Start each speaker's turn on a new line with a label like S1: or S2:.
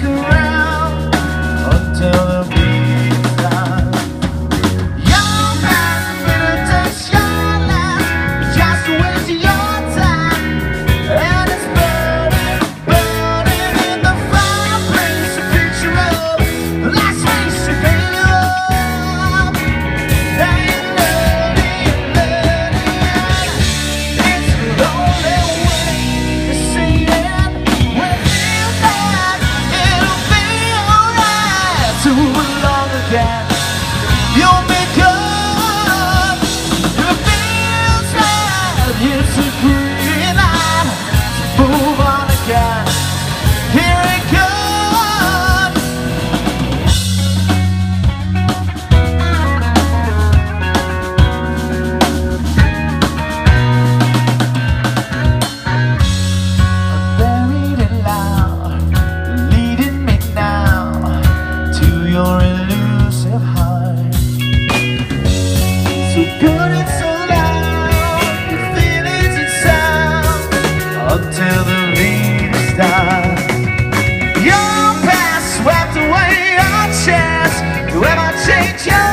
S1: stick around until the beat's done. Your past limitations just waste your time, and it's burning, burning in the fireplace. A picture of the last race you gave up. Now you're learning, it's the only way to see it. Within that, it'll be alright to belong again. You'll be good. If it feels right, it's a green light to move on again. Here it comes. Buried it loud, leading me now to your elusive heart. So good and so loud, your feelings and sound until the beat starts. Your past swept away your chance to ever change your